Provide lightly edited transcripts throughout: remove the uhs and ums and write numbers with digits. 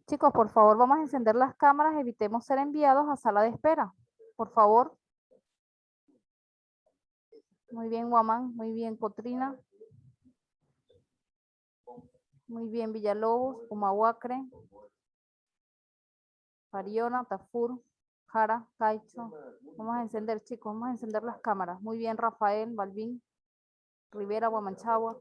Chicos, por favor, vamos a encender las cámaras, evitemos ser enviados a sala de espera. Por favor. Muy bien, Guamán. Muy bien, Cotrina. Muy bien, Villalobos, Humahuacre, Pariona, Tafur, Jara, Caicho. Vamos a encender, chicos, vamos a encender las cámaras. Muy bien, Rafael, Balvin, Rivera, Guamanchagua.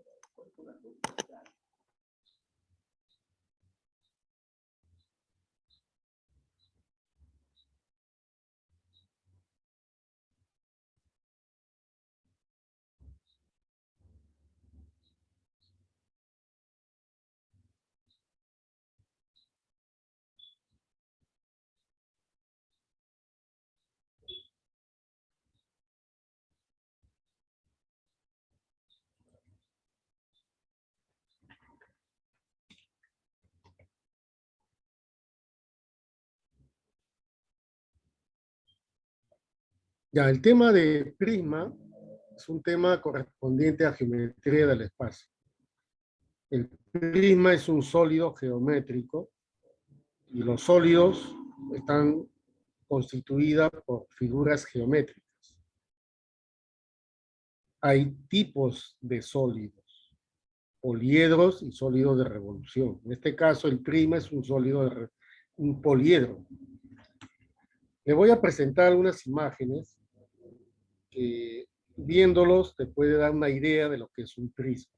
Ya, el tema de prisma es un tema correspondiente a geometría del espacio. El prisma es un sólido geométrico y los sólidos están constituidos por figuras geométricas. Hay tipos de sólidos, poliedros y sólidos de revolución. En este caso, el prisma es un sólido un poliedro. Le voy a presentar algunas imágenes que viéndolos te puede dar una idea de lo que es un prisma.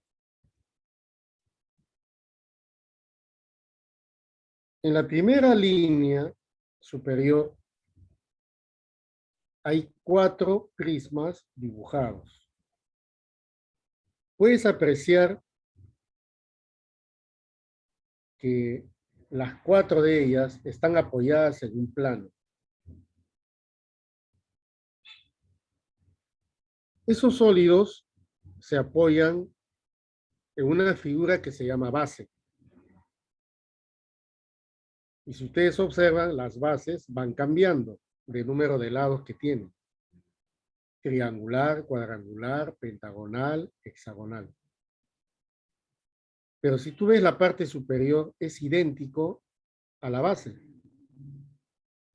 En la primera línea superior hay 4 prismas dibujados. Puedes apreciar que las 4 de ellas están apoyadas en un plano. Esos sólidos se apoyan en una figura que se llama base. Y si ustedes observan, las bases van cambiando de número de lados que tienen. Triangular, cuadrangular, pentagonal, hexagonal. Pero si tú ves la parte superior, es idéntico a la base.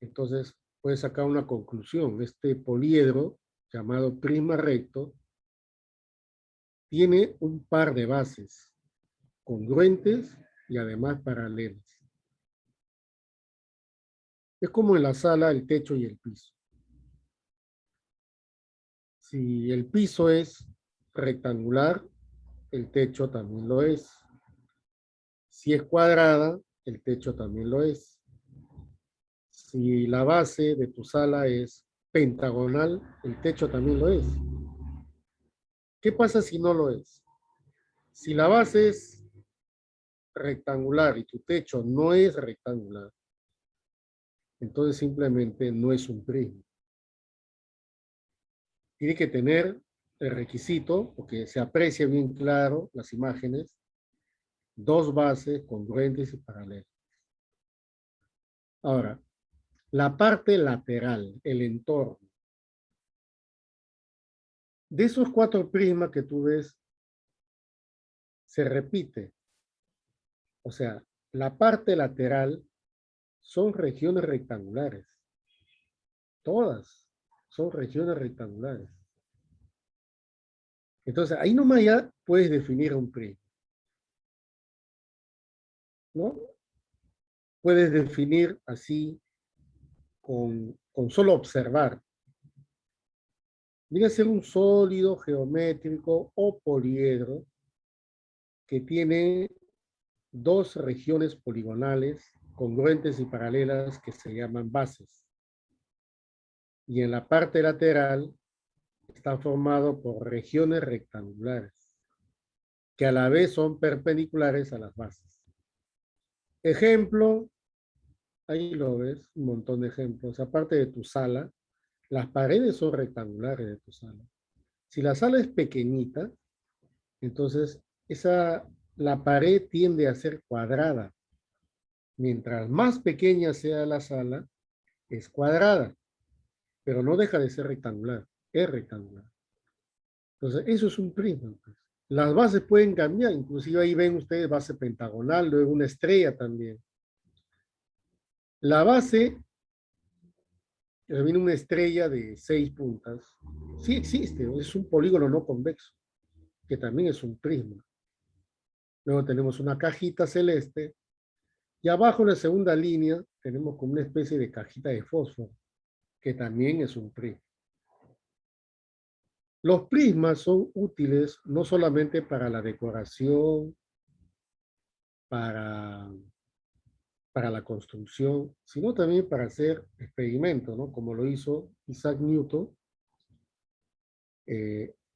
Entonces, puedes sacar una conclusión. Este poliedro, llamado prisma recto, tiene un par de bases congruentes y además paralelas. Es como en la sala el techo y el piso. Si el piso es rectangular, el techo también lo es. Si es cuadrada, el techo también lo es. Si la base de tu sala es pentagonal, el techo también lo es. ¿Qué pasa si no lo es? Si la base es rectangular y tu techo no es rectangular, entonces simplemente no es un prisma. Tiene que tener el requisito, porque se aprecia bien claro las imágenes, 2 bases congruentes y paralelas. Ahora, la parte lateral, el entorno. De esos 4 prismas que tú ves, se repite. O sea, la parte lateral son regiones rectangulares. Todas son regiones rectangulares. Entonces, ahí nomás ya puedes definir un prisma, ¿no? Puedes definir así con solo observar. Viene a ser un sólido geométrico o poliedro que tiene 2 regiones poligonales congruentes y paralelas que se llaman bases. Y en la parte lateral está formado por regiones rectangulares que a la vez son perpendiculares a las bases. Ejemplo, ahí lo ves, un montón de ejemplos. Aparte de tu sala, las paredes son rectangulares de tu sala. Si la sala es pequeñita, entonces la pared tiende a ser cuadrada. Mientras más pequeña sea la sala, es cuadrada, pero no deja de ser rectangular, es rectangular. Entonces, eso es un prisma, pues. Las bases pueden cambiar, inclusive ahí ven ustedes base pentagonal, luego una estrella también. La base viene una estrella de 6 puntas. Sí existe, es un polígono no convexo, que también es un prisma. Luego tenemos una cajita celeste y abajo en la segunda línea tenemos como una especie de cajita de fósforo, que también es un prisma. Los prismas son útiles no solamente para la decoración, para, para la construcción, sino también para hacer experimentos, ¿no? Como lo hizo Isaac Newton,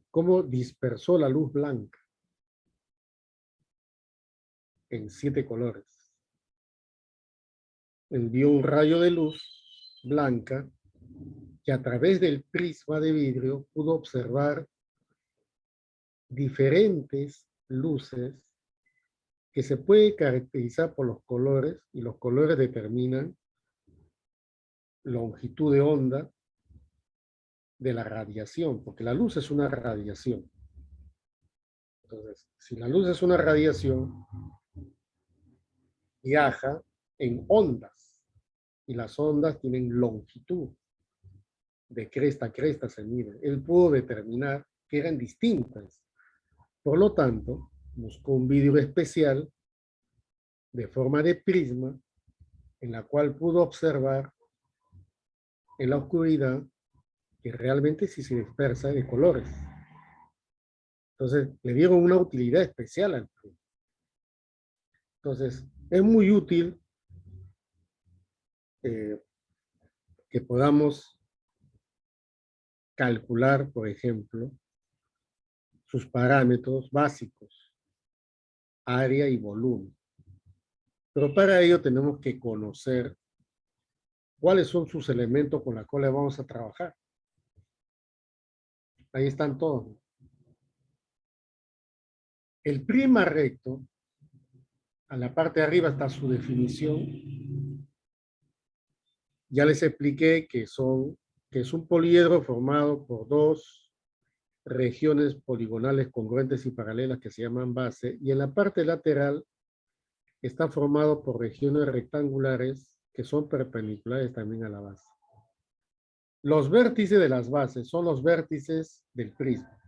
cómo dispersó la luz blanca en 7 colores. Envió un rayo de luz blanca que a través del prisma de vidrio pudo observar diferentes luces que se puede caracterizar por los colores, y los colores determinan longitud de onda de la radiación, porque la luz es una radiación. Entonces, si la luz es una radiación, viaja en ondas, y las ondas tienen longitud, de cresta a cresta se mide. Él pudo determinar que eran distintas. Por lo tanto, buscó un vidrio especial de forma de prisma en la cual pudo observar en la oscuridad que realmente sí se dispersa de colores. Entonces, le dieron una utilidad especial al prisma. Entonces, es muy útil que podamos calcular, por ejemplo, sus parámetros básicos, área y volumen. Pero para ello tenemos que conocer cuáles son sus elementos con los cuales vamos a trabajar. Ahí están todos. El prisma recto, a la parte de arriba está su definición. Ya les expliqué que es un poliedro formado por 2 regiones poligonales congruentes y paralelas que se llaman base, y en la parte lateral está formado por regiones rectangulares que son perpendiculares también a la base. Los vértices de las bases son los vértices del prisma.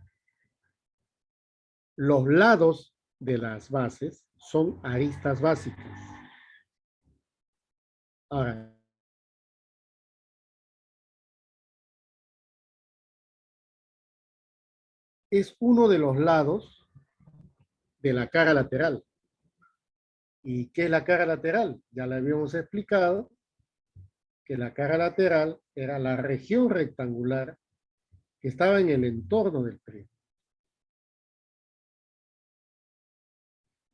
Los lados de las bases son aristas básicas. Ahora, es uno de los lados de la cara lateral. ¿Y qué es la cara lateral? Ya le habíamos explicado que la cara lateral era la región rectangular que estaba en el entorno del prisma.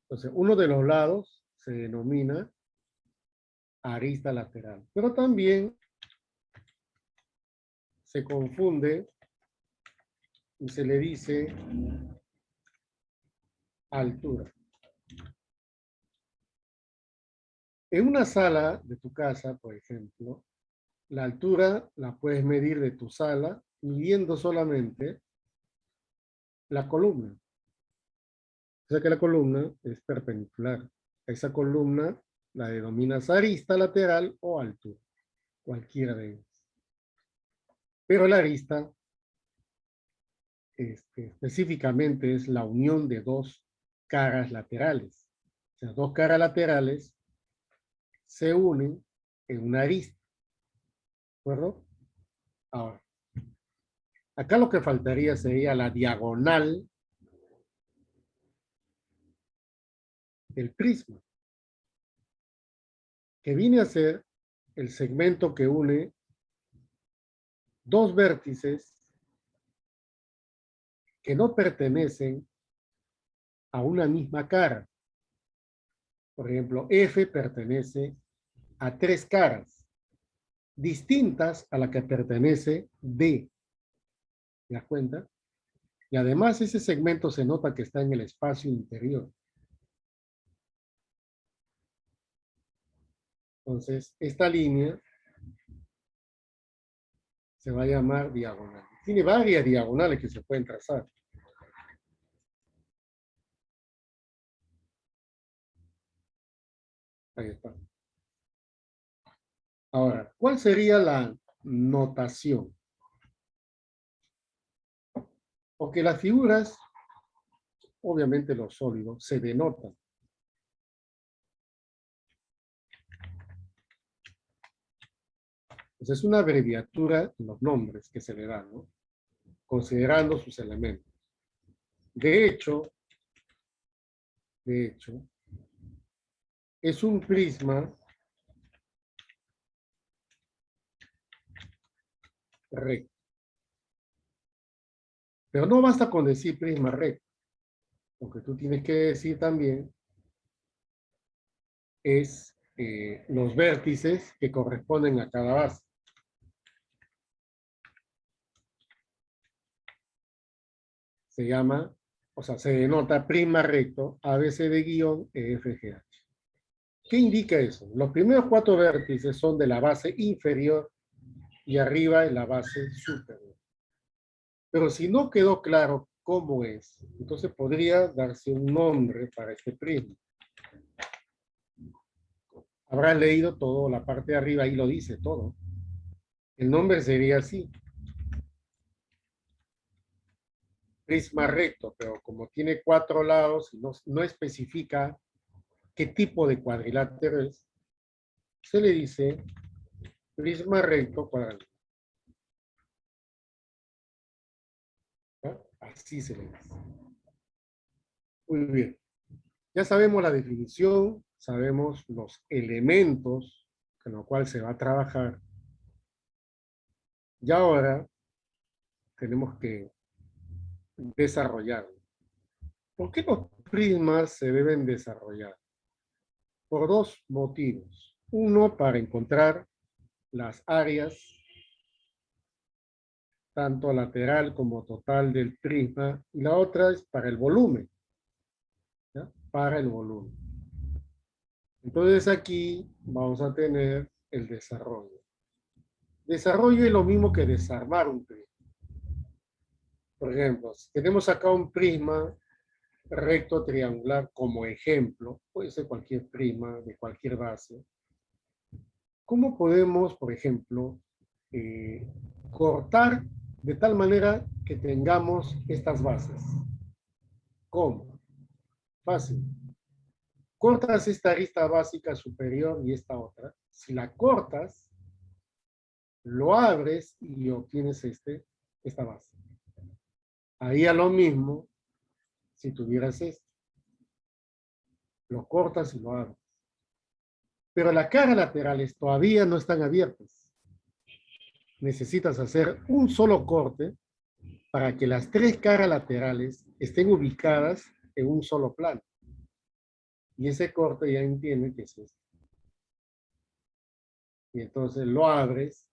Entonces, uno de los lados se denomina arista lateral, pero también se confunde y se le dice altura. En una sala de tu casa, por ejemplo, la altura la puedes medir de tu sala midiendo solamente la columna. O sea que la columna es perpendicular. Esa columna la denominas arista lateral o altura, cualquiera de ellas. Pero la arista específicamente es la unión de 2 caras laterales. O sea, 2 caras laterales se unen en una arista. ¿De acuerdo? Ahora, acá lo que faltaría sería la diagonal del prisma, que viene a ser el segmento que une 2 vértices que no pertenecen a una misma cara. Por ejemplo, F pertenece a 3 caras distintas a la que pertenece D. ¿Te das cuenta? Y además ese segmento se nota que está en el espacio interior. Entonces, esta línea se va a llamar diagonal. Tiene varias diagonales que se pueden trazar. Ahí está. Ahora, ¿cuál sería la notación? Porque las figuras, obviamente los sólidos, se denotan. Entonces, es una abreviatura en los nombres que se le dan, ¿no? Considerando sus elementos. De hecho, es un prisma recto. Pero no basta con decir prisma recto. Lo que tú tienes que decir también es los vértices que corresponden a cada base. Se llama, o sea, se denota prisma recto ABCD guión EFGH. ¿Qué indica eso? Los primeros 4 vértices son de la base inferior y arriba en la base superior. Pero si no quedó claro cómo es, entonces podría darse un nombre para este prisma. Habrás leído todo, la parte de arriba ahí lo dice todo. El nombre sería así. Prisma recto, pero como tiene 4 lados y no especifica qué tipo de cuadrilátero es, se le dice prisma recto cuadrado. ¿Ya? Así se le dice. Muy bien. Ya sabemos la definición, sabemos los elementos con los cuales se va a trabajar. Y ahora tenemos que desarrollarlo. ¿Por qué los prismas se deben desarrollar? Por 2 motivos. Uno, para encontrar las áreas, tanto lateral como total del prisma, y la otra es para el volumen, ¿ya? Para el volumen. Entonces aquí vamos a tener el desarrollo. Desarrollo es lo mismo que desarmar un prisma. Por ejemplo, si tenemos acá un prisma recto triangular como ejemplo, puede ser cualquier prisma de cualquier base. ¿Cómo podemos, por ejemplo, cortar de tal manera que tengamos estas bases? ¿Cómo? Fácil. Cortas esta arista básica superior y esta otra. Si la cortas, lo abres y obtienes esta base. Haría lo mismo si tuvieras esto. Lo cortas y lo abres. Pero las caras laterales todavía no están abiertas. Necesitas hacer un solo corte para que las 3 caras laterales estén ubicadas en un solo plano. Y ese corte ya entiende que es este. Y entonces lo abres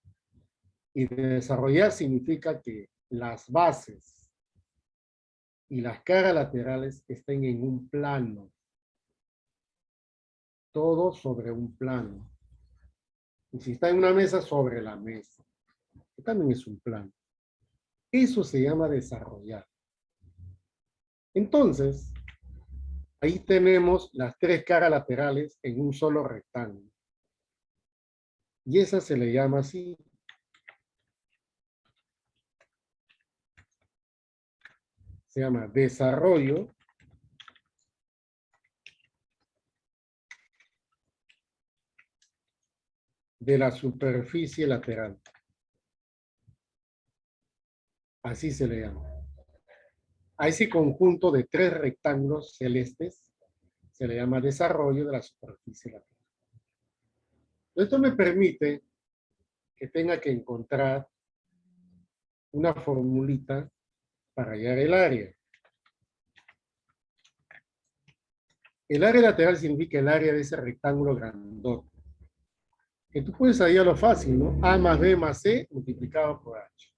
y desarrollar significa que las bases y las caras laterales estén en un plano. Todo sobre un plano. Y si está en una mesa, sobre la mesa. Que también es un plano. Eso se llama desarrollar. Entonces, ahí tenemos las 3 caras laterales en un solo rectángulo. Y esa se le llama así. Se llama desarrollo de la superficie lateral. Así se le llama. A ese conjunto de 3 rectángulos celestes se le llama desarrollo de la superficie lateral. Esto me permite que tenga que encontrar una formulita para hallar el área. El área lateral significa el área de ese rectángulo grandote. Que tú puedes hallarlo fácil, ¿no? A más B más C multiplicado por H.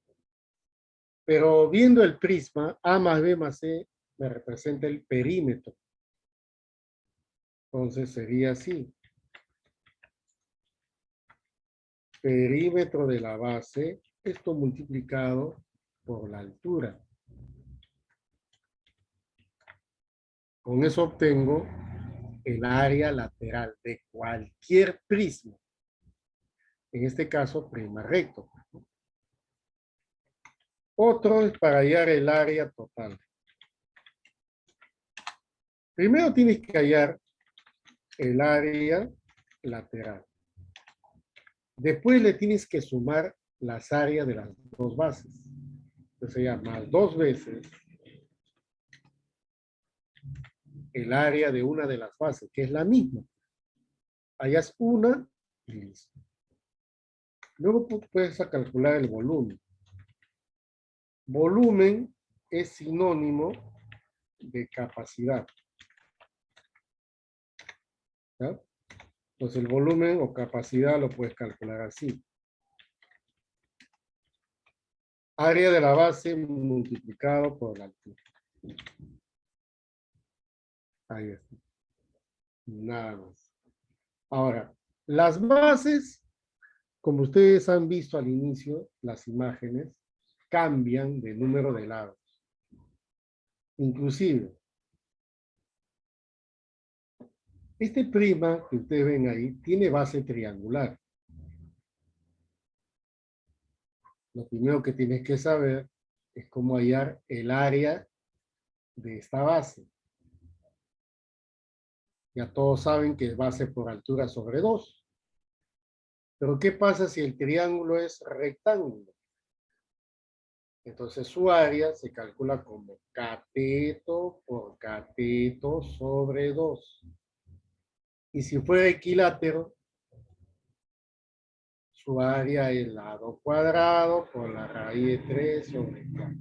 Pero viendo el prisma, A más B más C me representa el perímetro. Entonces sería así. Perímetro de la base, esto multiplicado por la altura. Con eso obtengo el área lateral de cualquier prisma. En este caso, prisma recto. Otro es para hallar el área total. Primero tienes que hallar el área lateral. Después le tienes que sumar las áreas de las dos bases. Entonces sería más 2 veces el área de una de las bases, que es la misma. Hallas una y listo. Luego puedes calcular el volumen. Volumen es sinónimo de capacidad. ¿Ya? Entonces el volumen o capacidad lo puedes calcular así. Área de la base multiplicado por la altura. Ahí está. Nada más. Ahora, las bases, como ustedes han visto al inicio, las imágenes cambian de número de lados. Inclusive, este prisma que ustedes ven ahí tiene base triangular. Lo primero que tienes que saber es cómo hallar el área de esta base. Ya todos saben que es base por altura sobre 2. Pero ¿qué pasa si el triángulo es rectángulo? Entonces su área se calcula como cateto por cateto sobre 2. Y si fuera equilátero, su área es lado cuadrado por la raíz de 3 sobre 4.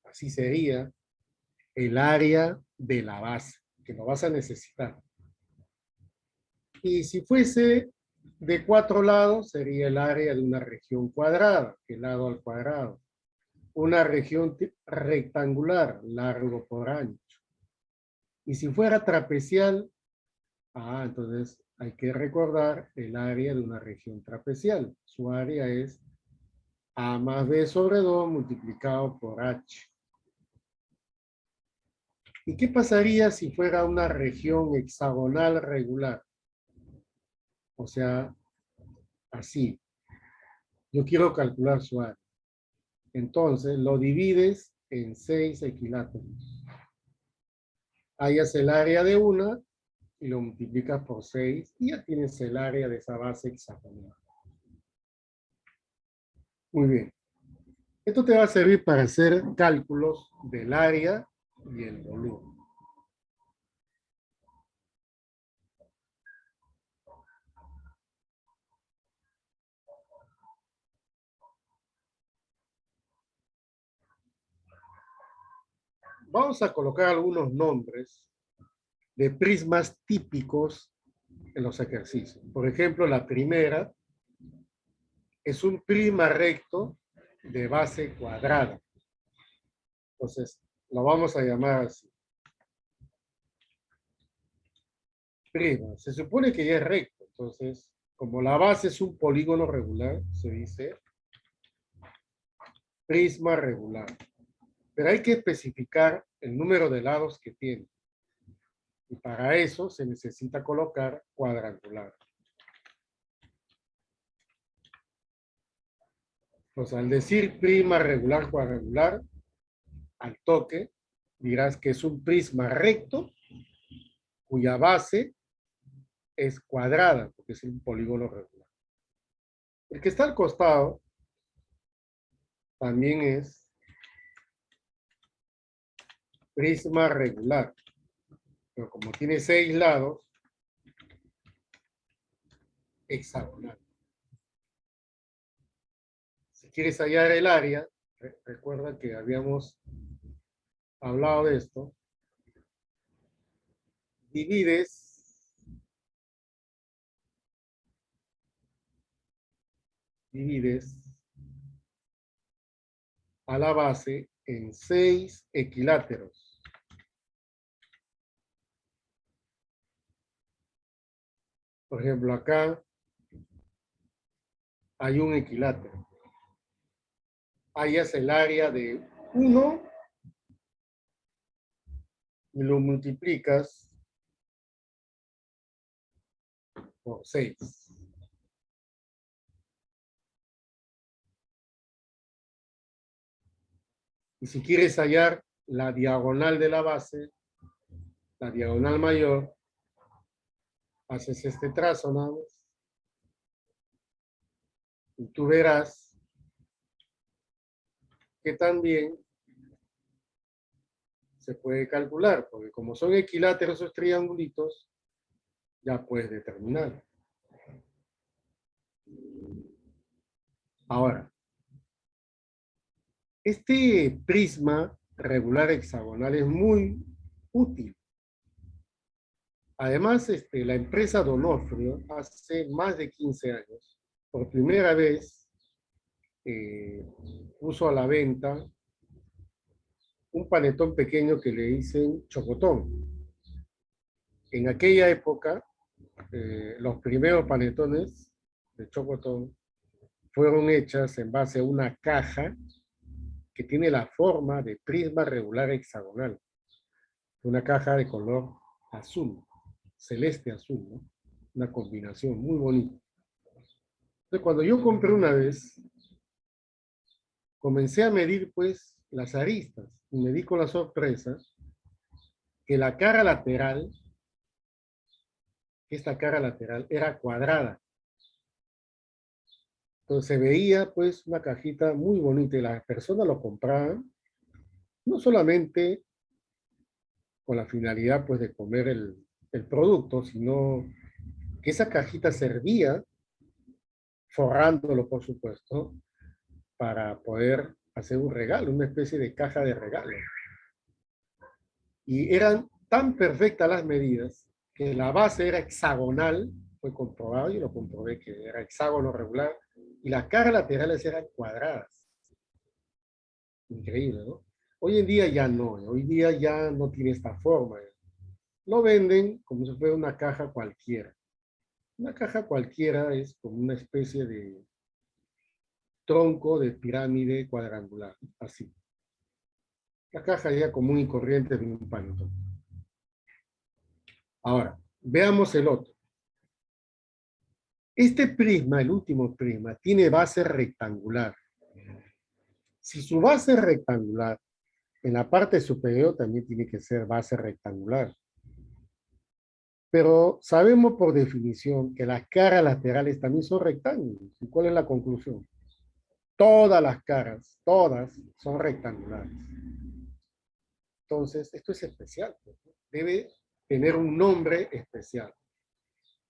Así sería el área de la base, que lo vas a necesitar. Y si fuese de 4 lados, sería el área de una región cuadrada, el lado al cuadrado. Una región rectangular, largo por ancho. Y si fuera trapezial, entonces hay que recordar el área de una región trapezial. Su área es A más B sobre 2 multiplicado por H. ¿Y qué pasaría si fuera una región hexagonal regular? O sea, así. Yo quiero calcular su área. Entonces, lo divides en 6 equiláteros. Hallas el área de una y lo multiplicas por 6 y ya tienes el área de esa base hexagonal. Muy bien. Esto te va a servir para hacer cálculos del área y el volumen. Vamos a colocar algunos nombres de prismas típicos en los ejercicios. Por ejemplo, la primera es un prisma recto de base cuadrada. Entonces, lo vamos a llamar así. Prisma. Se supone que ya es recto. Entonces, como la base es un polígono regular, se dice prisma regular. Pero hay que especificar el número de lados que tiene. Y para eso se necesita colocar cuadrangular. Pues al decir prisma regular cuadrangular, al toque dirás que es un prisma recto cuya base es cuadrada, porque es un polígono regular. El que está al costado también es prisma regular, pero como tiene 6 lados, hexagonal. Si quieres hallar el área, recuerda que habíamos hablado de esto, divides a la base en 6 equiláteros. Por ejemplo, acá hay un equilátero. Hallas el área de 1 y lo multiplicas por 6. Y si quieres hallar la diagonal de la base, la diagonal mayor, haces este trazo nada más. Y tú verás que también se puede calcular, porque como son equiláteros esos triangulitos, ya puedes determinar. Ahora, este prisma regular hexagonal es muy útil. Además, la empresa Donofrio hace más de 15 años, por primera vez, puso a la venta un panetón pequeño que le dicen chocotón. En aquella época, los primeros panetones de chocotón fueron hechas en base a una caja que tiene la forma de prisma regular hexagonal. Una caja de color azul, celeste azul, ¿no? Una combinación muy bonita. Entonces, cuando yo compré una vez, comencé a medir pues las aristas y me di con la sorpresa que la cara lateral, esta cara lateral era cuadrada. Entonces se veía pues una cajita muy bonita y las personas lo compraban no solamente con la finalidad pues de comer el producto, sino que esa cajita servía, forrándolo por supuesto, para poder hacer un regalo, una especie de caja de regalo. Y eran tan perfectas las medidas que la base era hexagonal, fue comprobado y lo comprobé que era hexágono regular, y las caras laterales eran cuadradas. Increíble, ¿no? Hoy en día ya no, hoy día ya no tiene esta forma. Lo venden como si fuera una caja cualquiera. Una caja cualquiera es como una especie de tronco de pirámide cuadrangular, así. La caja ya común y corriente de un panetón. Ahora, veamos el otro. Este prisma, el último prisma, tiene base rectangular. Si su base es rectangular, en la parte superior también tiene que ser base rectangular. Pero sabemos por definición que las caras laterales también son rectángulos. ¿Y cuál es la conclusión? Todas las caras, todas son rectangulares. Entonces, esto es especial. Debe tener un nombre especial.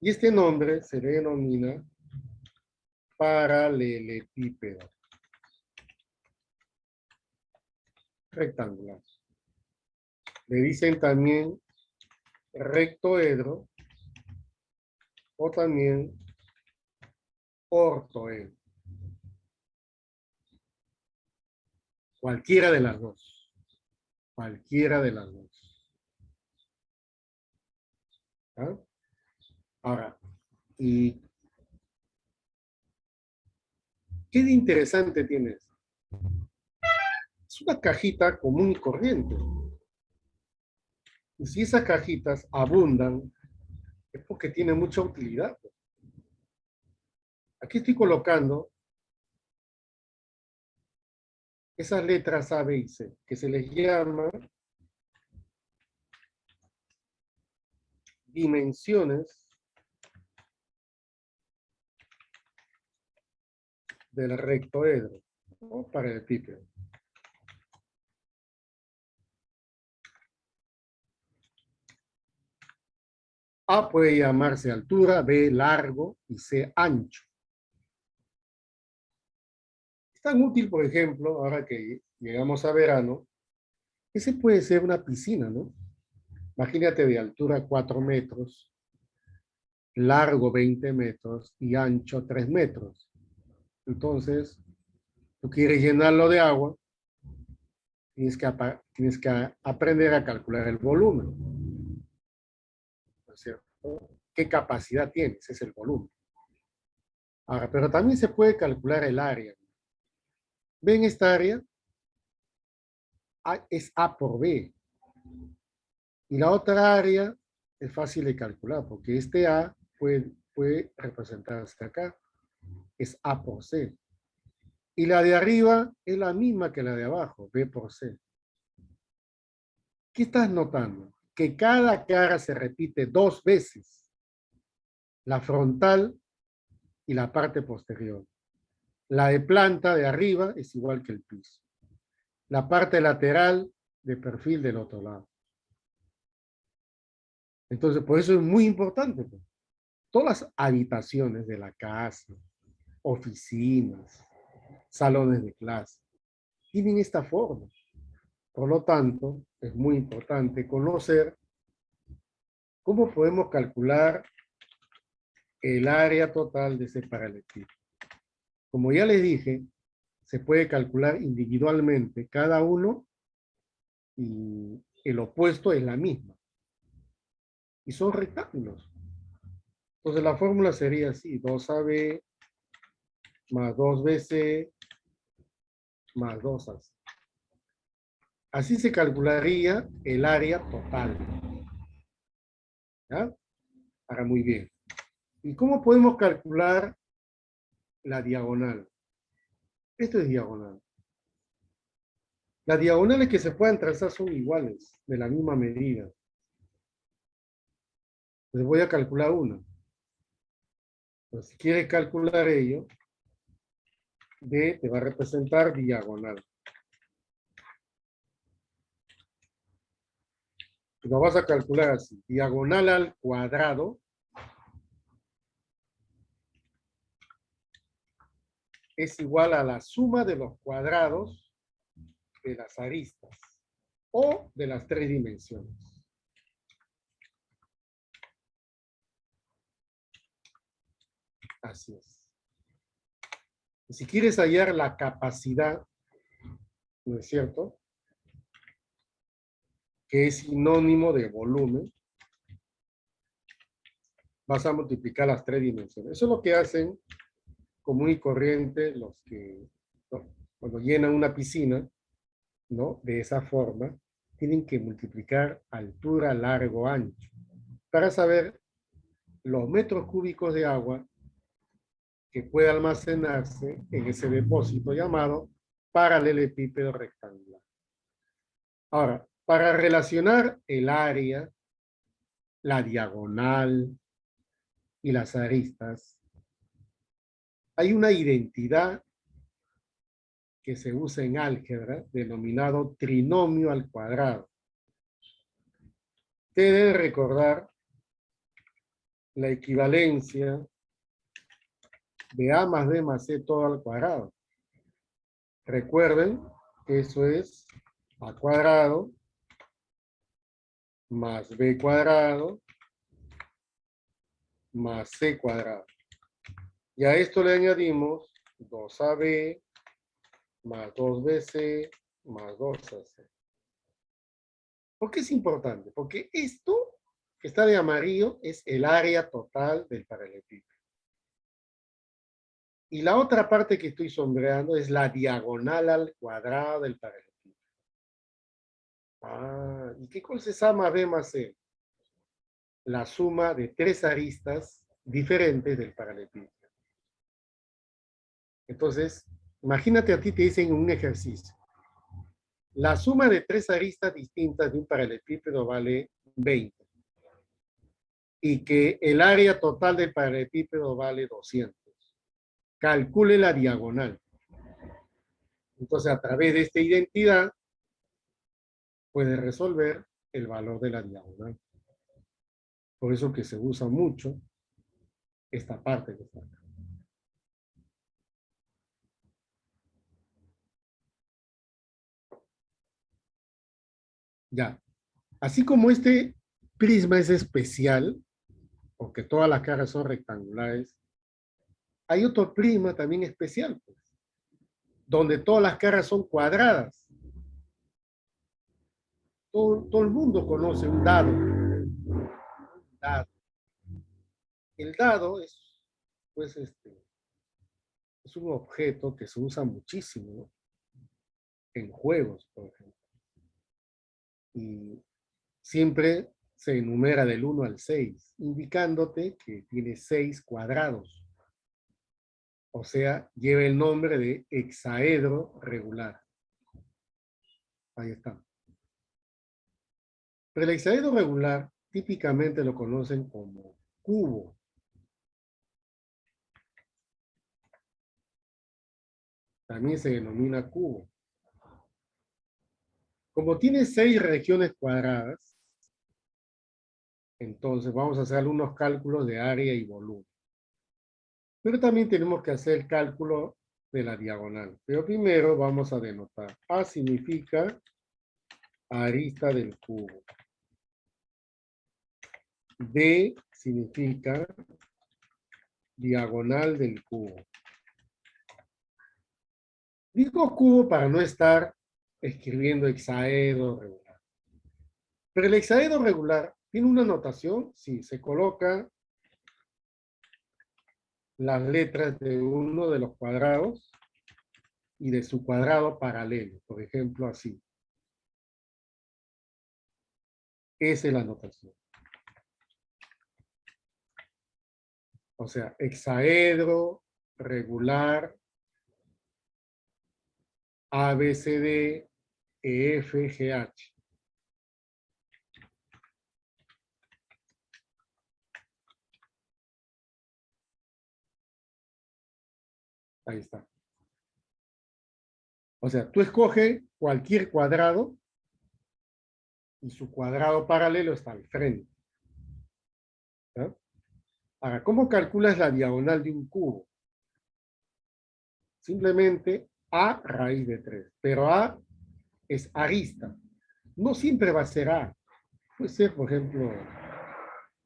Y este nombre se le denomina paralelepípedo rectangular. Le dicen también rectoedro o también ortoedro. Cualquiera de las dos. Cualquiera de las dos. ¿Ah? Ahora, ¿y qué de interesante tiene esto? Es una cajita común y corriente. Y si esas cajitas abundan, es porque tienen mucha utilidad. Aquí estoy colocando esas letras A, B y C, que se les llama dimensiones del rectoedro, ¿no? Para el pípedo. A puede llamarse altura, B largo y C ancho. Es tan útil, por ejemplo, ahora que llegamos a verano, ese puede ser una piscina, ¿no? Imagínate de altura 4 metros, largo 20 metros y ancho 3 metros. Entonces, tú quieres llenarlo de agua, tienes que aprender a calcular el volumen, ¿no es cierto? ¿Qué capacidad tiene? Ese es el volumen. Ahora, pero también se puede calcular el área. ¿Ven esta área? Es A por B. Y la otra área es fácil de calcular, porque este A puede representarse acá. Es A por C. Y la de arriba es la misma que la de abajo, B por C. ¿Qué estás notando? Que cada cara se repite 2 veces. La frontal y la parte posterior. La de planta de arriba es igual que el piso. La parte lateral de perfil del otro lado. Entonces, por eso es muy importante. Pues. Todas las habitaciones de la casa, oficinas, salones de clase, tienen esta forma. Por lo tanto, es muy importante conocer cómo podemos calcular el área total de ese paralelepípedo. Como ya les dije, se puede calcular individualmente cada uno y el opuesto es la misma. Y son rectángulos. Entonces la fórmula sería así, 2AB más 2BC más 2AC. Así se calcularía el área total. ¿Ya? Ahora muy bien. ¿Y cómo podemos calcular la diagonal? Esto es diagonal. Las diagonales que se puedan trazar son iguales, de la misma medida. Les voy a calcular una. Pues, si quieres calcular ello, D te va a representar diagonal. Lo vas a calcular así. Diagonal al cuadrado es igual a la suma de los cuadrados de las aristas o de las 3 dimensiones. Así es. Y si quieres hallar la capacidad, ¿no es cierto? Que es sinónimo de volumen, vas a multiplicar las 3 dimensiones. Eso es lo que hacen común y corriente los que, ¿no? Cuando llenan una piscina, ¿no? De esa forma, tienen que multiplicar altura, largo, ancho, para saber los metros cúbicos de agua que puede almacenarse en ese depósito llamado paralelepípedo rectangular. Ahora, para relacionar el área, la diagonal y las aristas, hay una identidad que se usa en álgebra denominado trinomio al cuadrado. Ustedes deben recordar la equivalencia de A más B más C todo al cuadrado. Recuerden que eso es A cuadrado más B cuadrado más C cuadrado. Y a esto le añadimos 2AB más 2BC más 2AC. ¿Por qué es importante? Porque esto que está de amarillo es el área total del paralelepípedo. Y la otra parte que estoy sombreando es la diagonal al cuadrado del paralelepípedo. Ah, ¿y qué cosa es A más B más C? La suma de 3 aristas diferentes del paralelepípedo. Entonces, imagínate a ti te dicen un ejercicio. La suma de 3 aristas distintas de un paralelepípedo vale 20. Y que el área total del paralelepípedo vale 200. Calcule la diagonal. Entonces, a través de esta identidad, puede resolver el valor de la diagonal. Por eso que se usa mucho esta parte que está acá. Ya. Así como este prisma es especial, porque todas las caras son rectangulares, hay otro prisma también especial, pues, donde todas las caras son cuadradas. Todo el mundo conoce un dado. El dado es, pues, es un objeto que se usa muchísimo, ¿no? En juegos, por ejemplo. Y siempre se enumera del 1 al 6, indicándote que tiene 6 cuadrados. O sea, lleva el nombre de hexaedro regular. Ahí está. Pero el hexaedro regular típicamente lo conocen como cubo. También se denomina cubo. Como tiene 6 regiones cuadradas, entonces vamos a hacer algunos cálculos de área y volumen. Pero también tenemos que hacer el cálculo de la diagonal. Pero primero vamos a denotar. A significa arista del cubo. D significa diagonal del cubo. Digo cubo para no estar escribiendo hexaedro regular. Pero el hexaedro regular tiene una notación, sí, se coloca las letras de uno de los cuadrados y de su cuadrado paralelo, por ejemplo, así. Esa es la notación. O sea, hexaedro regular A, B, C, D, E, F, G, H. Ahí está. O sea, tú escoges cualquier cuadrado y su cuadrado paralelo está al frente. ¿Ya? Ahora, ¿cómo calculas la diagonal de un cubo? Simplemente A raíz de 3. Pero A es arista. No siempre va a ser A. Puede ser, por ejemplo,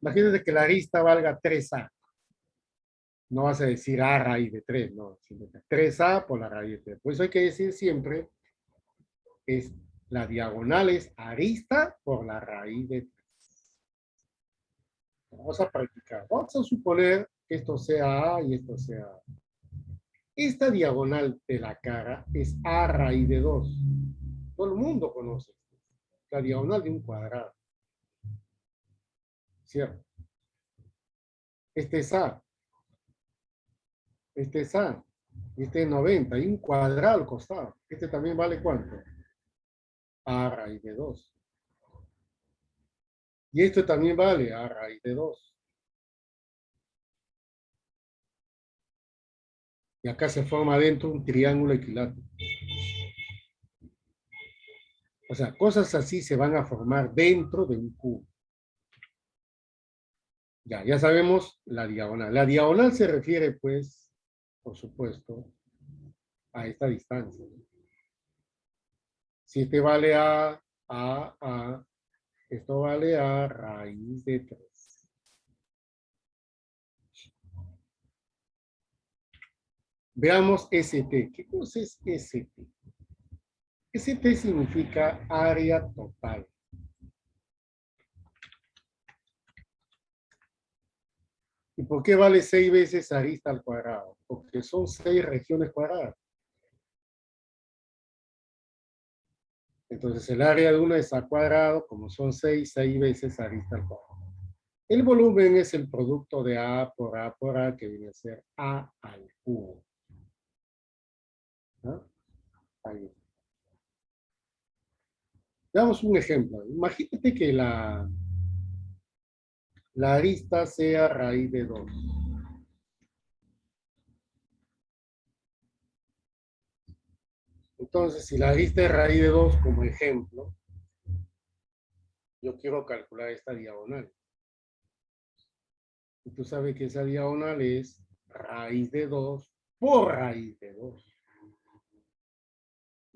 imagínate que la arista valga 3A. No vas a decir A raíz de 3, no. 3A por la raíz de 3. Por eso hay que decir siempre es la diagonal es arista por la raíz de 3. Vamos a practicar. Vamos a suponer que esto sea A y esto sea A. Esta diagonal de la cara es A raíz de 2. Todo el mundo conoce la diagonal de un cuadrado. ¿Cierto? Este es A. Este es A. Este es 90. Hay un cuadrado al costado. Este también vale ¿cuánto? A raíz de 2. Y esto también vale A raíz de 2. Y acá se forma dentro un triángulo equilátero. O sea, cosas así se van a formar dentro de un cubo. Ya sabemos la diagonal. La diagonal se refiere, pues, por supuesto, a esta distancia. Si este vale A, esto vale A raíz de 3. Veamos ST. ¿Qué cosa es ST? ST significa área total. ¿Y por qué vale 6 veces arista al cuadrado? Porque son 6 regiones cuadradas. Entonces el área de una es A cuadrado, como son 6 veces arista al cuadrado. El volumen es el producto de A por A por A, que viene a ser A al cubo. ¿No? Ahí. Veamos un ejemplo. Imagínate que la arista sea raíz de 2. Entonces, si la arista es raíz de 2, como ejemplo, yo quiero calcular esta diagonal. Y tú sabes que esa diagonal es raíz de 2 por raíz de 2.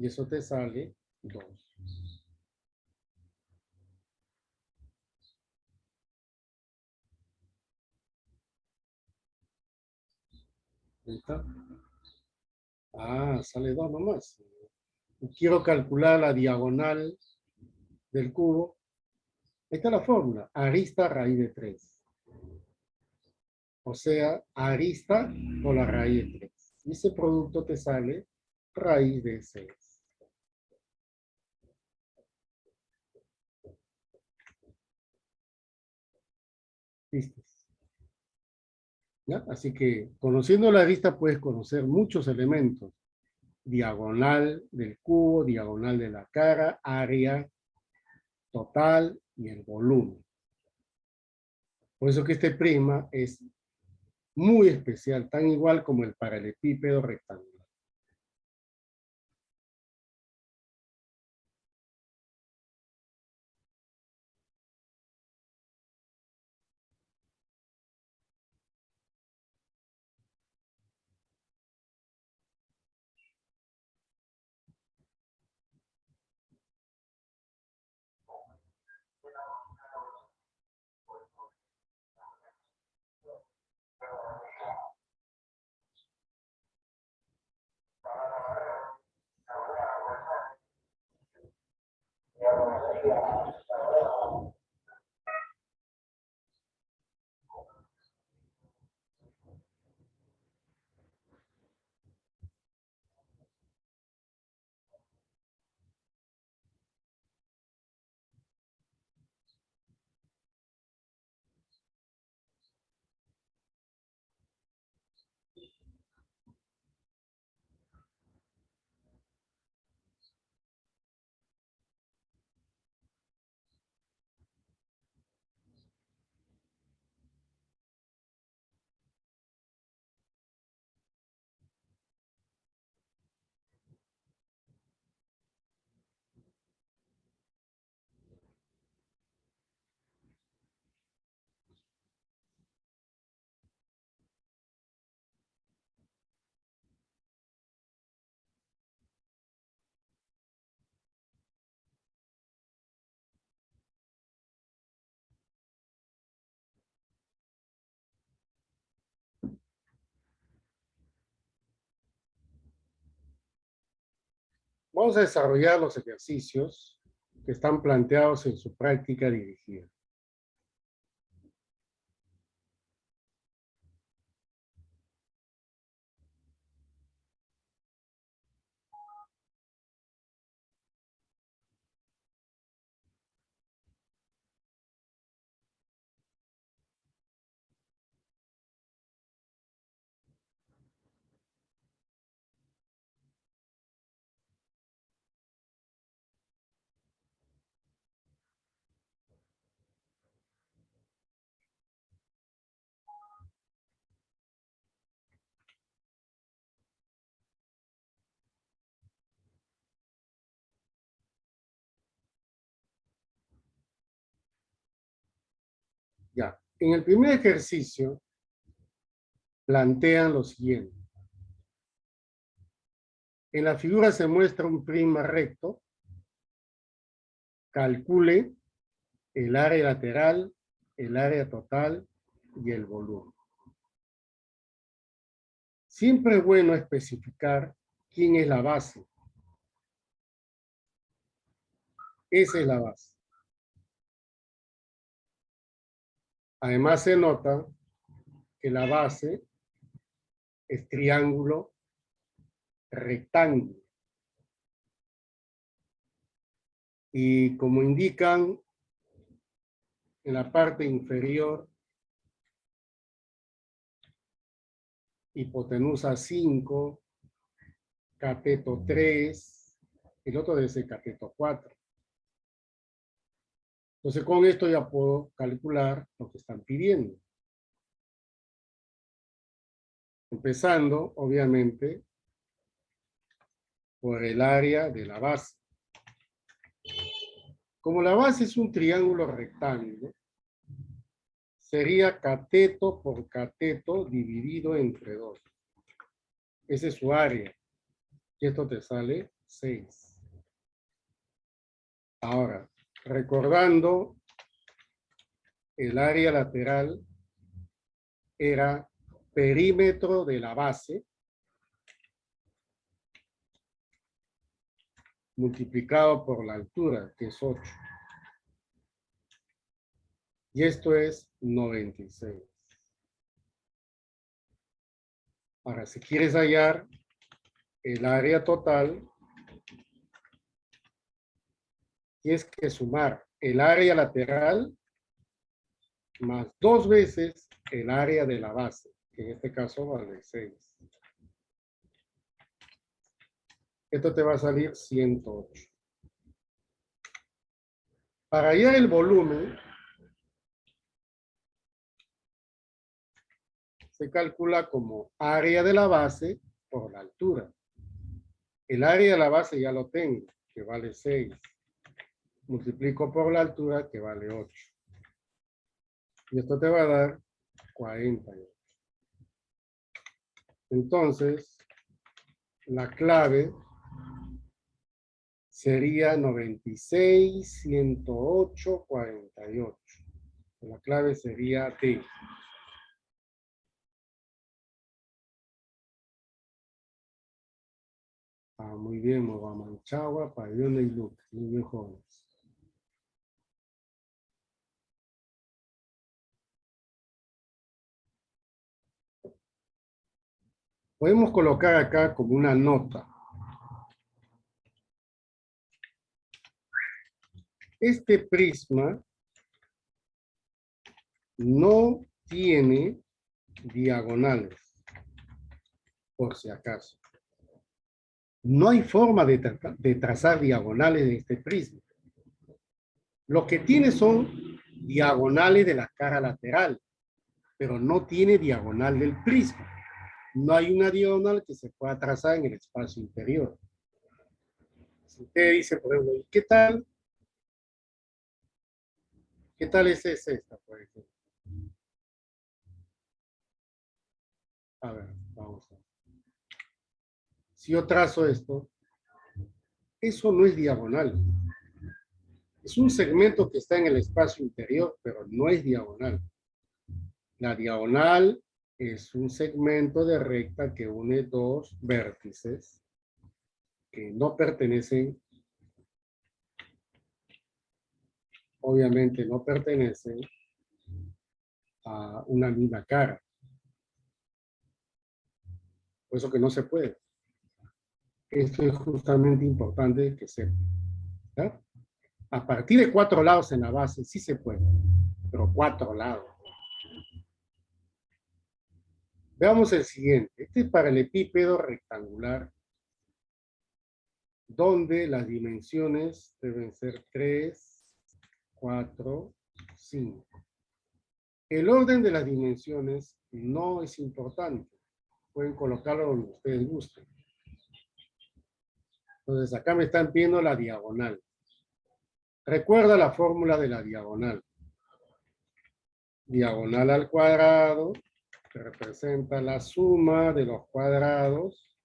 Y eso te sale 2. ¿Está? Ah, sale 2 nomás. Y quiero calcular la diagonal del cubo. Ahí está la fórmula. Arista raíz de 3. O sea, arista por la raíz de 3. Y ese producto te sale raíz de 6. ¿Listo? ¿Ya? Así que conociendo la arista puedes conocer muchos elementos. Diagonal del cubo, diagonal de la cara, área total y el volumen. Por eso que este prisma es muy especial, tan igual como el paralelepípedo rectangular. Vamos a desarrollar los ejercicios que están planteados en su práctica dirigida. Ya, en el primer ejercicio plantean lo siguiente. En la figura se muestra un prisma recto. Calcule el área lateral, el área total y el volumen. Siempre es bueno especificar quién es la base. Esa es la base. Además se nota que la base es triángulo rectángulo. Y como indican en la parte inferior, hipotenusa 5, cateto 3, el otro debe ser cateto 4. Entonces con esto ya puedo calcular lo que están pidiendo. Empezando, obviamente, por el área de la base. Como la base es un triángulo rectángulo, sería cateto por cateto dividido entre 2. Ese es su área. Y esto te sale 6. Ahora, recordando, el área lateral era perímetro de la base multiplicado por la altura, que es 8. Y esto es 96. Ahora, si quieres hallar el área total, tienes que sumar el área lateral más 2 veces el área de la base, que en este caso vale 6. Esto te va a salir 108. Para hallar el volumen, se calcula como área de la base por la altura. El área de la base ya lo tengo, que vale 6. Multiplico por la altura, que vale 8. Y esto te va a dar 48. Entonces, la clave sería 96, 108, 48. La clave sería D. Muy bien, Mogamanchagua, Pabellón y Lucas. Muy bien, jóvenes. Podemos colocar acá como una nota. Este prisma no tiene diagonales, por si acaso. No hay forma de trazar diagonales de este prisma. Lo que tiene son diagonales de la cara lateral, pero no tiene diagonal del prisma. No hay una diagonal que se pueda trazar en el espacio interior. Si usted dice, por ejemplo, ¿qué tal? ¿Qué tal es esta, por ejemplo? A ver, vamos a ver. Si yo trazo esto, eso no es diagonal. Es un segmento que está en el espacio interior, pero no es diagonal. La diagonal es un segmento de recta que une dos vértices que no pertenecen, obviamente no pertenecen a una misma cara. Por eso que no se puede. Esto es justamente importante que sepa. ¿Ya? A partir de 4 lados en la base sí se puede, pero 4 lados. Veamos el siguiente. Este es para el epípedo rectangular, donde las dimensiones deben ser 3, 4, 5. El orden de las dimensiones no es importante. Pueden colocarlo donde ustedes gusten. Entonces acá me están pidiendo la diagonal. Recuerda la fórmula de la diagonal. Diagonal al cuadrado, que representa la suma de los cuadrados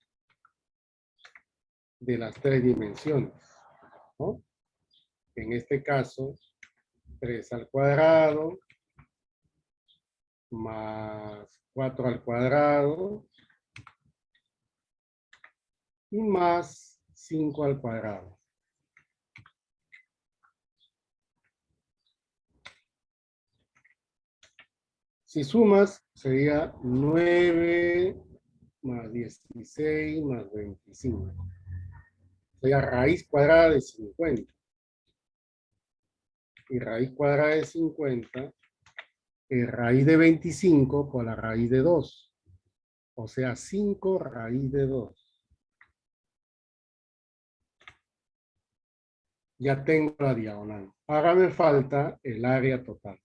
de las 3 dimensiones, ¿no? En este caso, 3 al cuadrado más 4 al cuadrado y más 5 al cuadrado. Si sumas, sería 9 más 16 más 25. Sería raíz cuadrada de 50. Y raíz cuadrada de 50 es raíz de 25 por la raíz de 2. O sea, 5 raíz de 2. Ya tengo la diagonal. Ahora me falta el área total.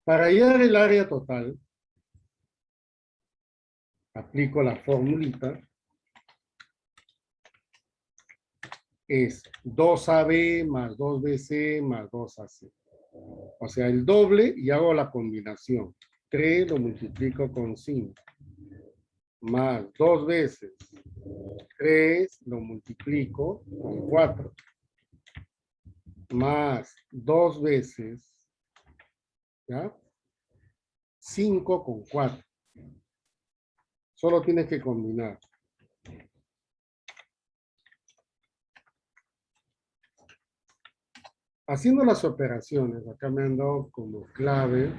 Para hallar el área total, aplico la formulita. Es 2AB más 2BC más 2AC. O sea, el doble y hago la combinación. 3 lo multiplico con 5. Más 2 veces 3 lo multiplico con 4. Más 2 veces, ¿ya? 5 con 4. Solo tienes que combinar. Haciendo las operaciones, acá me han dado como clave.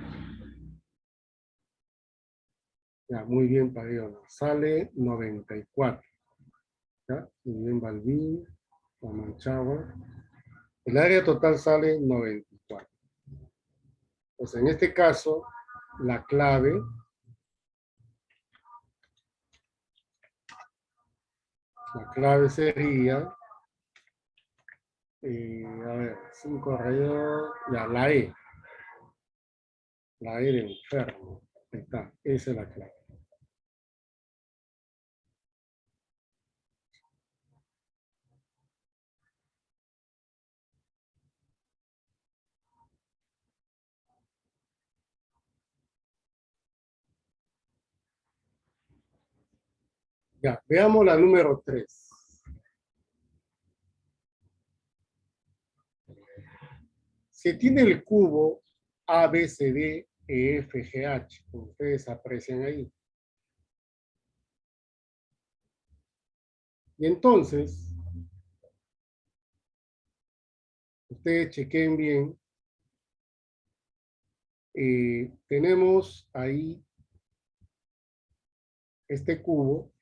Ya, muy bien, Padilla. Sale 94. ¿Ya? Muy bien, Balbín, la Manchagua. El área total sale 94. Pues en este caso, la clave sería, a ver, 5 rayos, ya, la E de enfermo. Ahí está, esa es la clave. Ya, veamos la número 3. Se tiene el cubo A, B, C, D, E, F, G, H, como ustedes aprecian ahí. Y entonces, ustedes chequen bien, tenemos ahí este cubo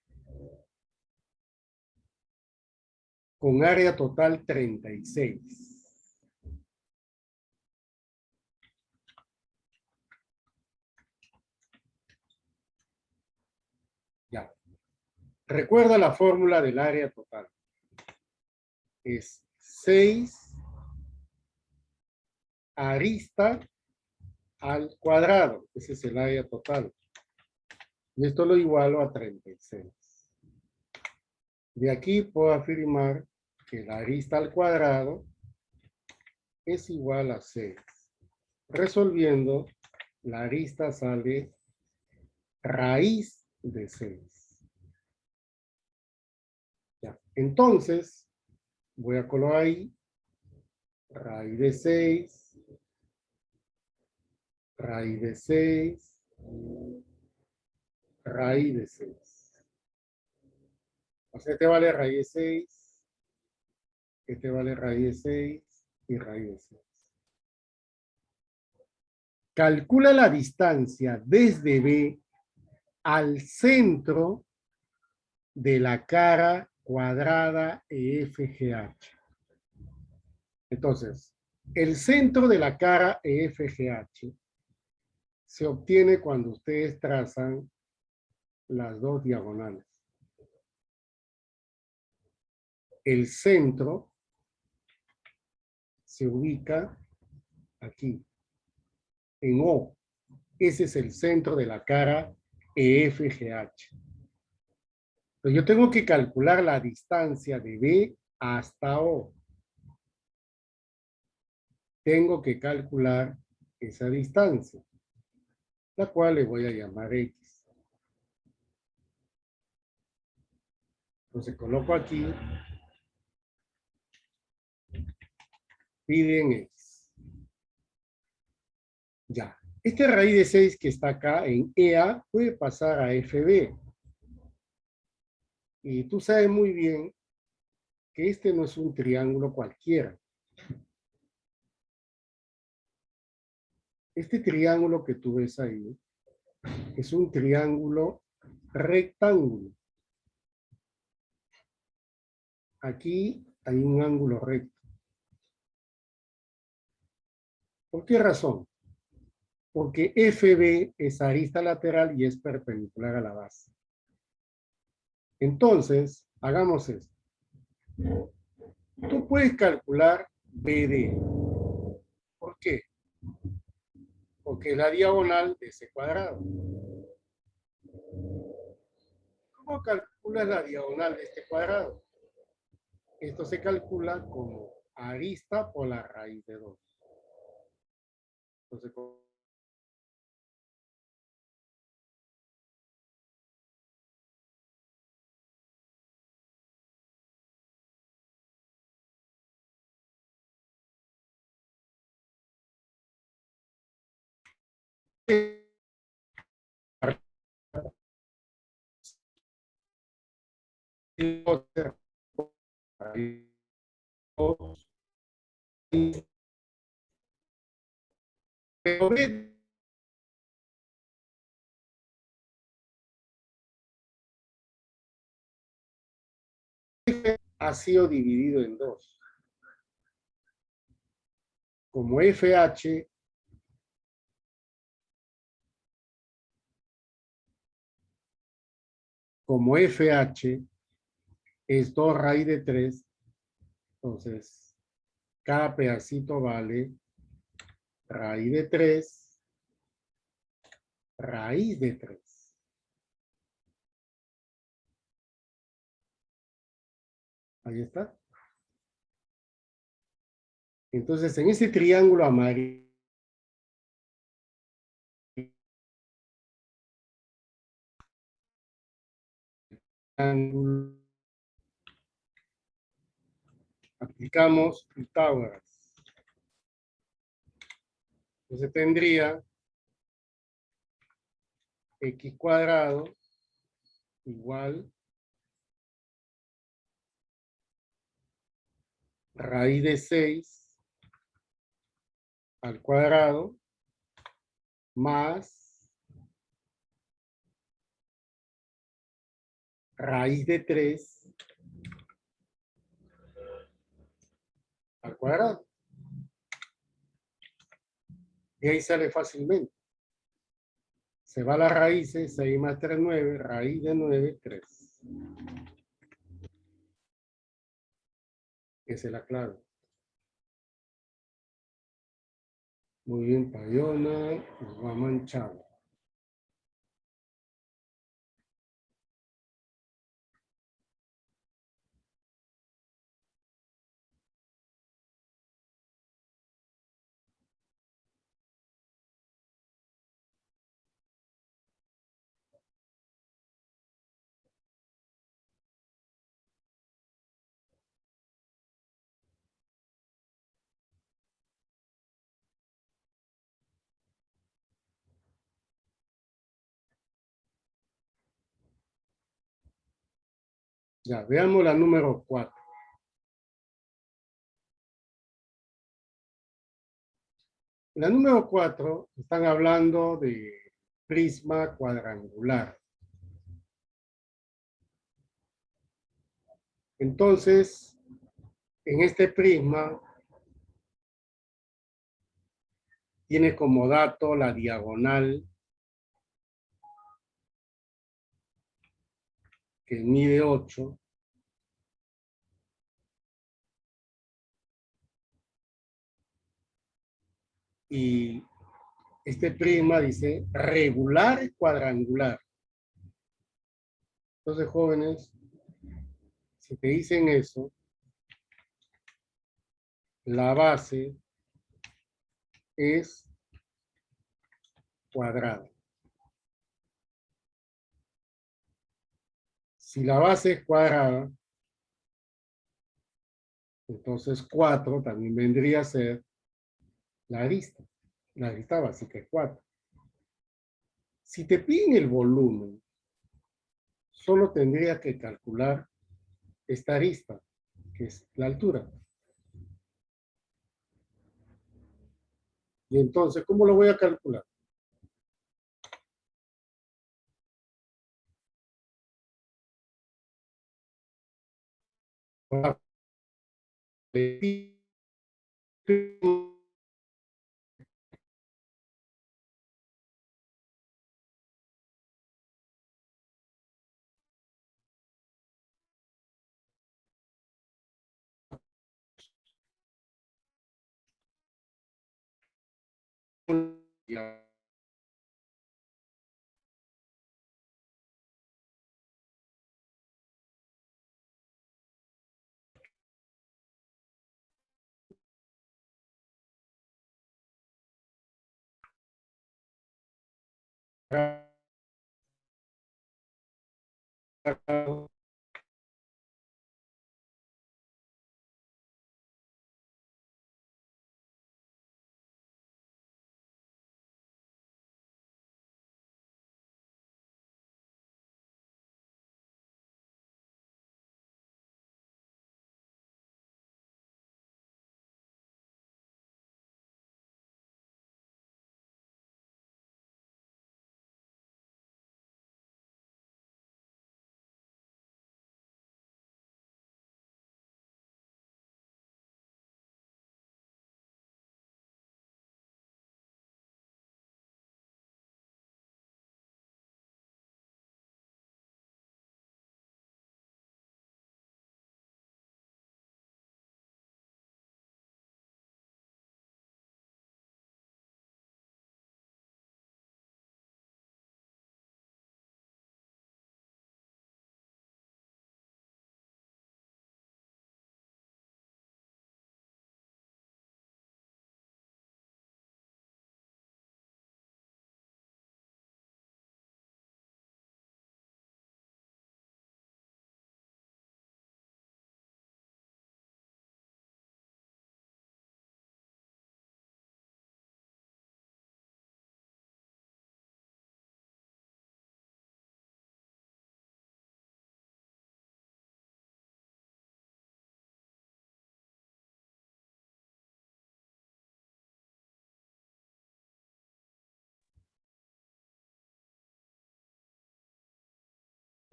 con área total 36. Ya. Recuerda la fórmula del área total. Es 6 arista al cuadrado. Ese es el área total. Y esto lo igualo a 36. De aquí puedo afirmar que la arista al cuadrado es igual a 6. Resolviendo, la arista sale raíz de 6. Ya. Entonces, voy a colocar ahí raíz de 6, raíz de 6, raíz de 6. O sea, este vale raíz de 6, este vale raíz de 6 y raíz de 6. Calcula la distancia desde B al centro de la cara cuadrada EFGH. Entonces, el centro de la cara EFGH se obtiene cuando ustedes trazan las dos diagonales. El centro se ubica aquí, en O. Ese es el centro de la cara EFGH. Entonces yo tengo que calcular la distancia de B hasta O. Tengo que calcular esa distancia, la cual le voy a llamar X. Entonces coloco aquí, piden X. Ya. Esta raíz de 6 que está acá en EA puede pasar a FB. Y tú sabes muy bien que este no es un triángulo cualquiera. Este triángulo que tú ves ahí es un triángulo rectángulo. Aquí hay un ángulo recto. ¿Por qué razón? Porque FB es arista lateral y es perpendicular a la base. Entonces, hagamos esto. Tú puedes calcular BD. ¿Por qué? Porque es la diagonal de ese cuadrado. ¿Cómo calculas la diagonal de este cuadrado? Esto se calcula como arista por la raíz de 2. Entonces, ha sido dividido en 2. Como FH como FH es 2 raíz de 3, entonces cada pedacito vale raíz de 3, raíz de 3. Ahí está. Entonces, en ese triángulo amarillo, aplicamos Pitágoras. Entonces tendría x cuadrado igual raíz de 6 al cuadrado más raíz de 3 al cuadrado. Y ahí sale fácilmente. Se va a las raíces, 6 más 3, 9, raíz de 9, 3. Esa es la clave. Muy bien, Payona, nos va manchado. Ya, veamos la número 4. La número 4 están hablando de prisma cuadrangular. Entonces, en este prisma tiene como dato la diagonal que mide 8 y este prisma dice regular cuadrangular. Entonces, jóvenes, si te dicen eso, la base es cuadrada. Si la base es cuadrada, entonces 4 también vendría a ser la arista. La arista básica es 4. Si te piden el volumen, solo tendría que calcular esta arista, que es la altura. Y entonces, ¿cómo lo voy a calcular?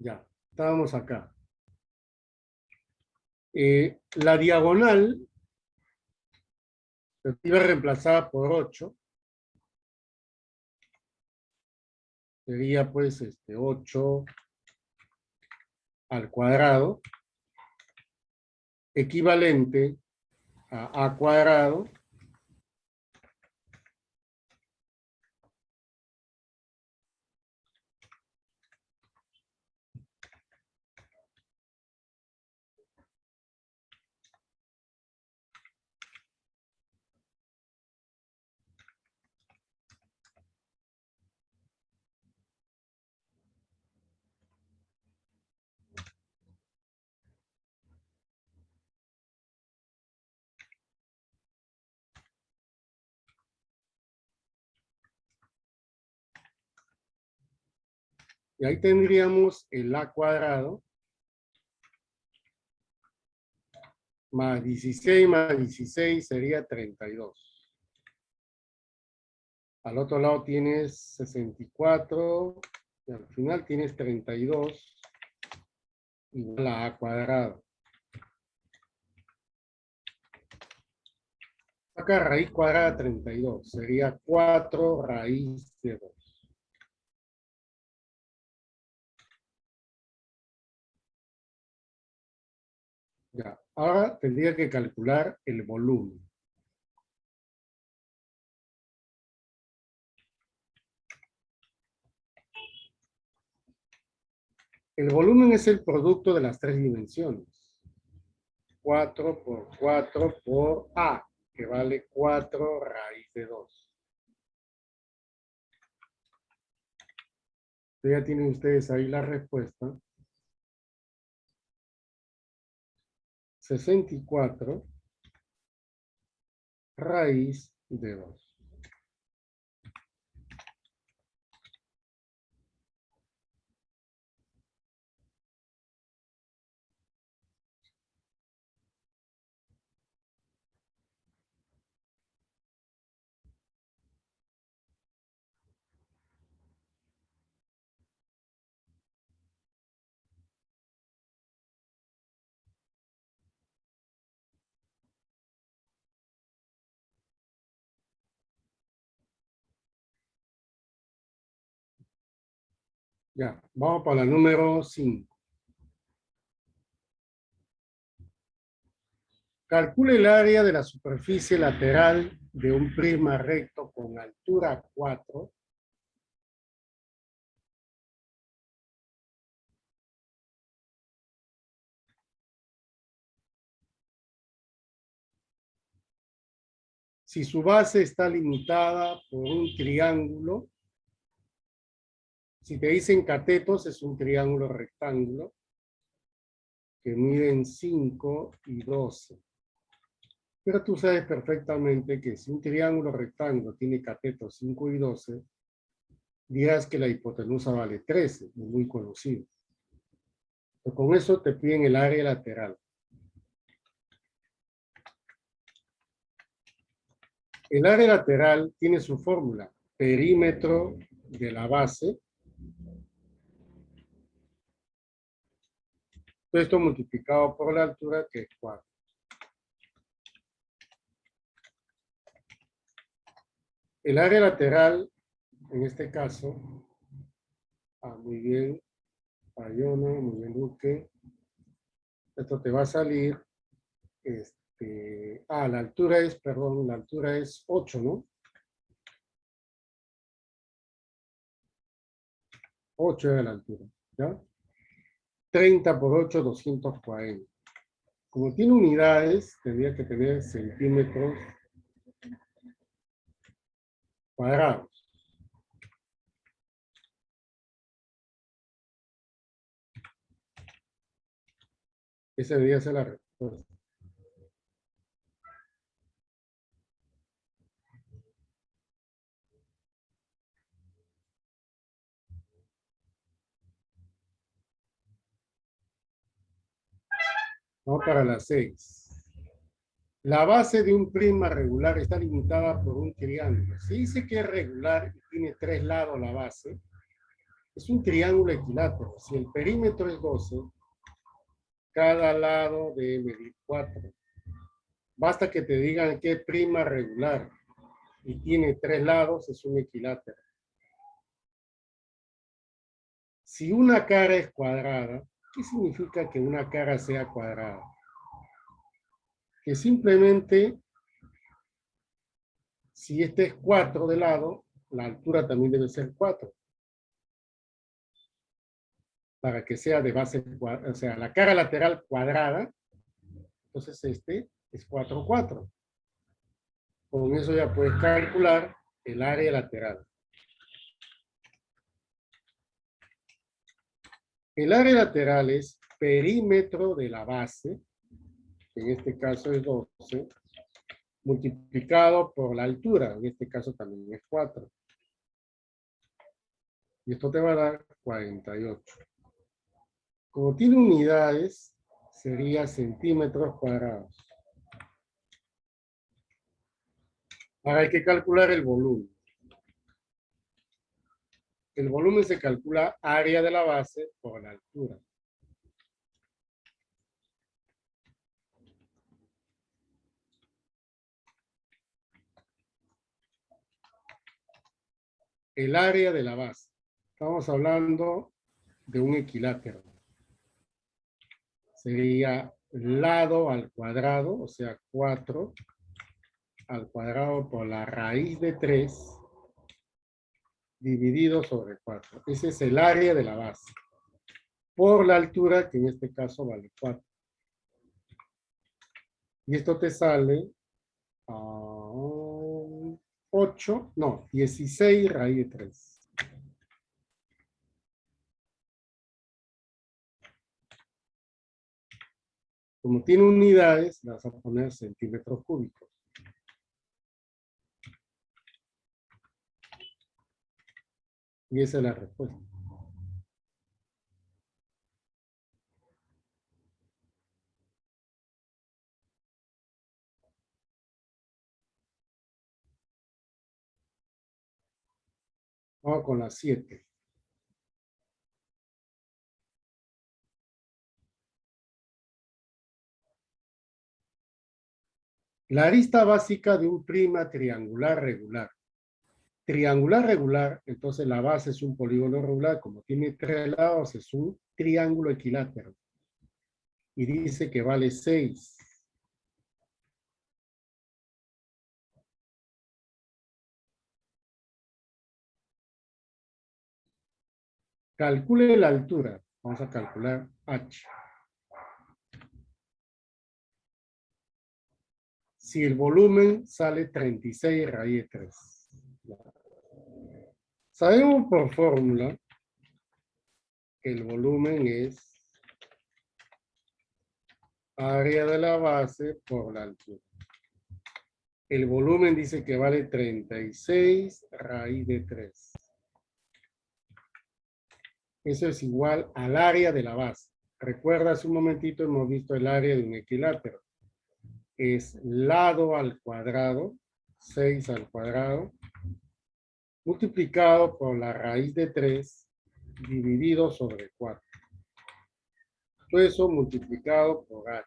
Ya, estábamos acá. La diagonal se iba reemplazada por 8. Sería pues 8 al cuadrado, equivalente a cuadrado y ahí tendríamos el a cuadrado más 16 más 16 sería 32. Al otro lado tienes 64 y al final tienes 32 igual a a cuadrado. Acá raíz cuadrada 32 sería 4 raíz de 2. Ya, ahora tendría que calcular el volumen. El volumen es el producto de las tres dimensiones. 4 por 4 por A, que vale 4 raíz de 2. Ya tienen ustedes ahí la respuesta. 64 raíz de 2. Ya, vamos para la número 5. Calcule el área de la superficie lateral de un prisma recto con altura 4 si su base está limitada por un triángulo. Si te dicen catetos, es un triángulo rectángulo que miden 5 y 12. Pero tú sabes perfectamente que si un triángulo rectángulo tiene catetos 5 y 12, dirás que la hipotenusa vale 13, muy conocido. Pero con eso te piden el área lateral. El área lateral tiene su fórmula, perímetro de la base. Todo esto multiplicado por la altura, que es 4. El área lateral, en este caso, muy bien, Ayona, muy bien, Luque. Esto te va a salir, la altura es, perdón, la altura es 8, ¿no? 8 es la altura, ¿ya? 30 por 8, 240. Como tiene unidades, tendría que tener centímetros cuadrados. Esa debería ser la respuesta. Vamos para la 6. La base de un prisma regular está limitada por un triángulo. Si dice que es regular y tiene 3 lados la base, Es un triángulo equilátero. Si el perímetro es 12, cada lado debe medir 4. Basta que te digan que prima regular y tiene 3 lados, es un equilátero. Si una cara es cuadrada, ¿qué significa que una cara sea cuadrada? Que simplemente, si este es 4 de lado, la altura también debe ser 4. Para que sea de base cuadrada, o sea, la cara lateral cuadrada, entonces este es 4, 4. Con eso ya puedes calcular el área lateral. El área lateral es perímetro de la base, que en este caso es 12, multiplicado por la altura, en este caso también es 4. Y esto te va a dar 48. Como tiene unidades, sería centímetros cuadrados. Ahora hay que calcular el volumen. El volumen se calcula área de la base por la altura. El área de la base. Estamos hablando de un equilátero. Sería lado al cuadrado, o sea, 4 al cuadrado por la raíz de 3 dividido sobre 4. Ese es el área de la base. Por la altura, que en este caso vale 4. Y esto te sale a 8, no, 16 raíz de 3. Como tiene unidades, las vas a poner centímetros cúbicos. Y esa es la respuesta. Vamos con la 7. La arista básica de un prisma triangular regular. Triangular regular, entonces la base es un polígono regular, como tiene 3 lados, es un triángulo equilátero. Y dice que vale 6. Calcule la altura. Vamos a calcular h. Si el volumen sale 36 raíz de 3. Sabemos por fórmula que el volumen es área de la base por la altura. El volumen dice que vale 36 raíz de 3. Eso es igual al área de la base. Recuerda, hace un momentito hemos visto el área de un equilátero. Es lado al cuadrado, 6 al cuadrado, multiplicado por la raíz de 3, dividido sobre 4. Todo eso multiplicado por h.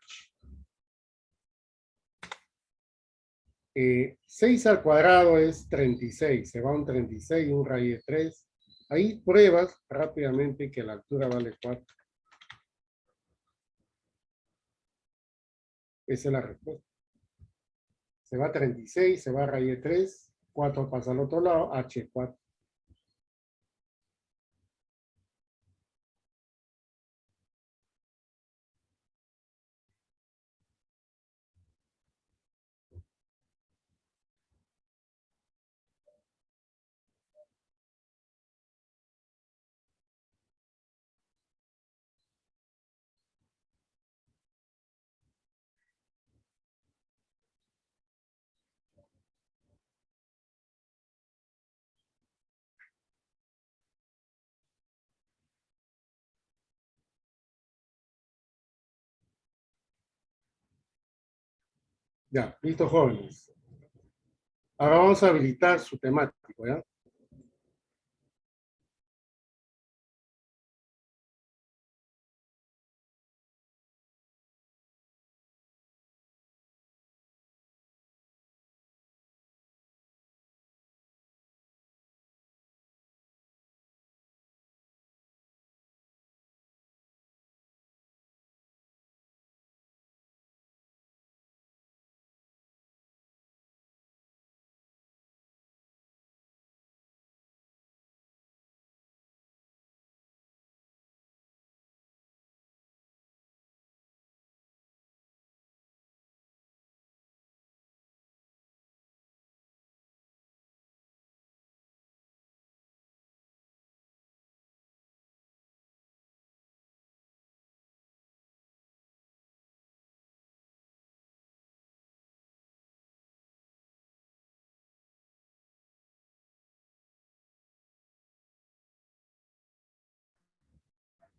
6 al cuadrado es 36. Se va un 36 y un raíz de 3. Ahí pruebas rápidamente que la altura vale 4. Esa es la respuesta. Se va 36, se va raíz de 3. 4 pasa al otro lado, h4. Ya, listo, jóvenes. Ahora vamos a habilitar su temático, ¿ya?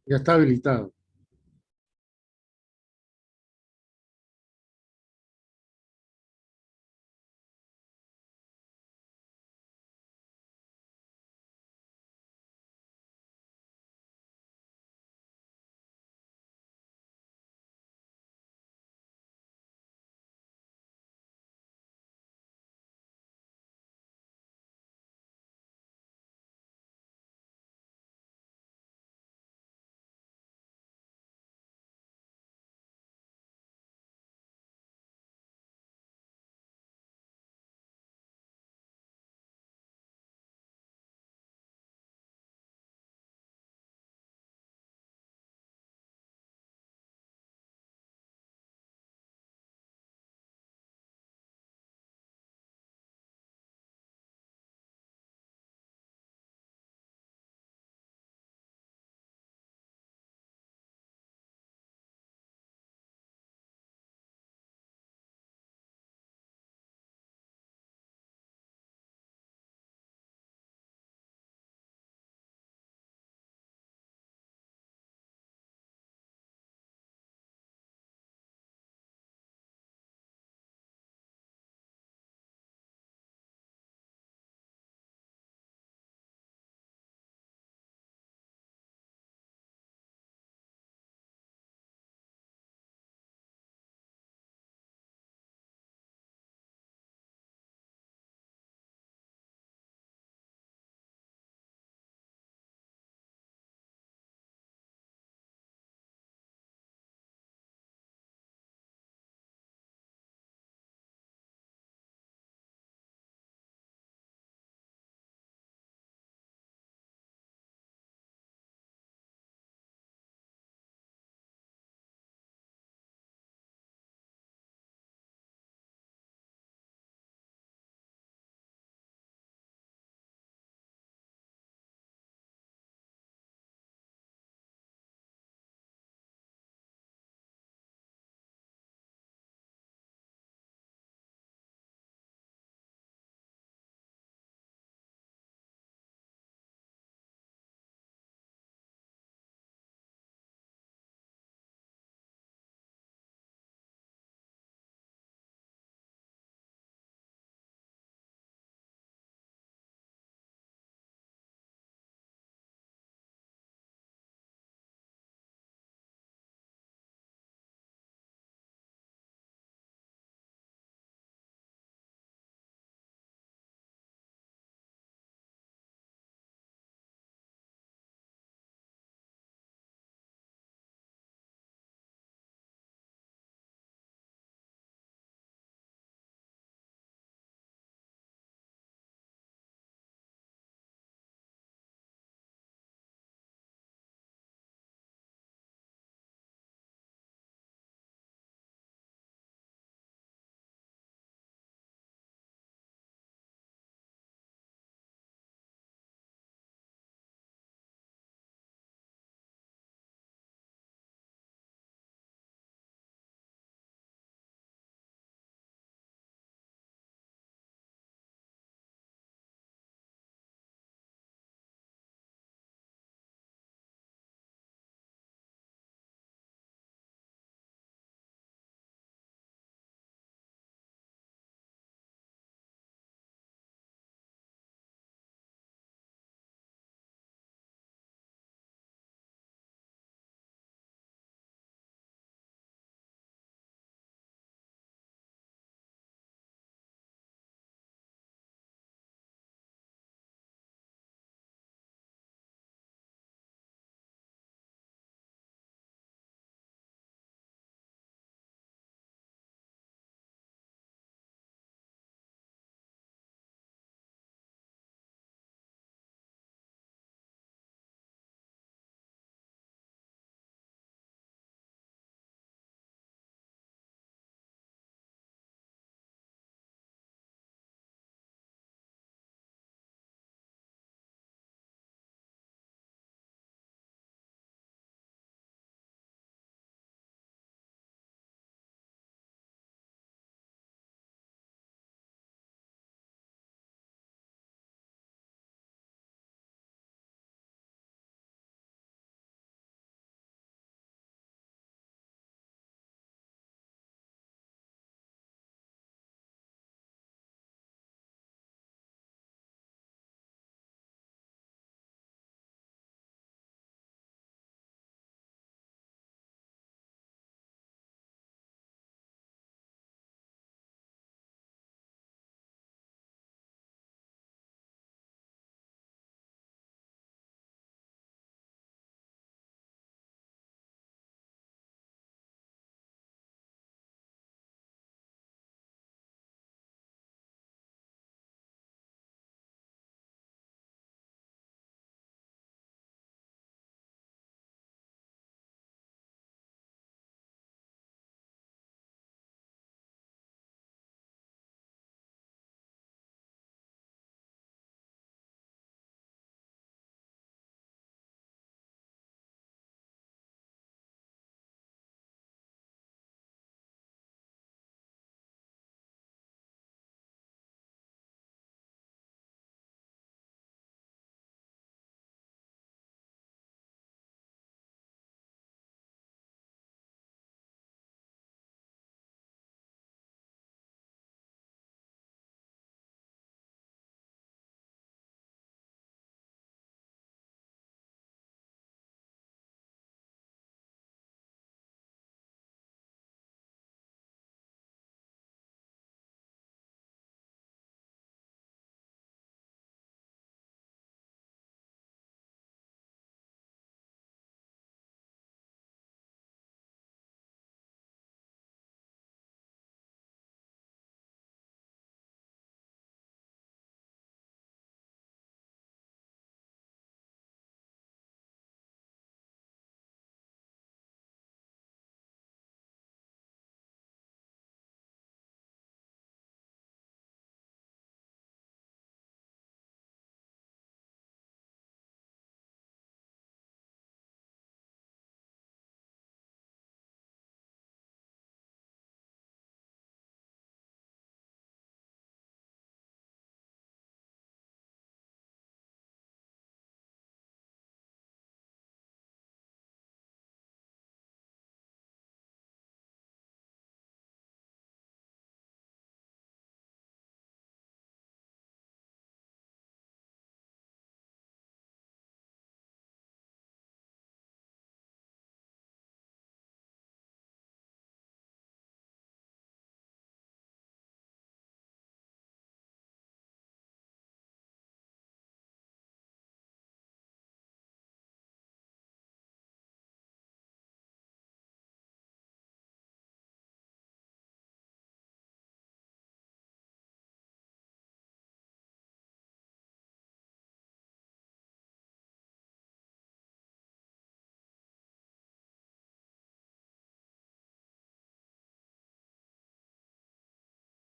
Ya está habilitado.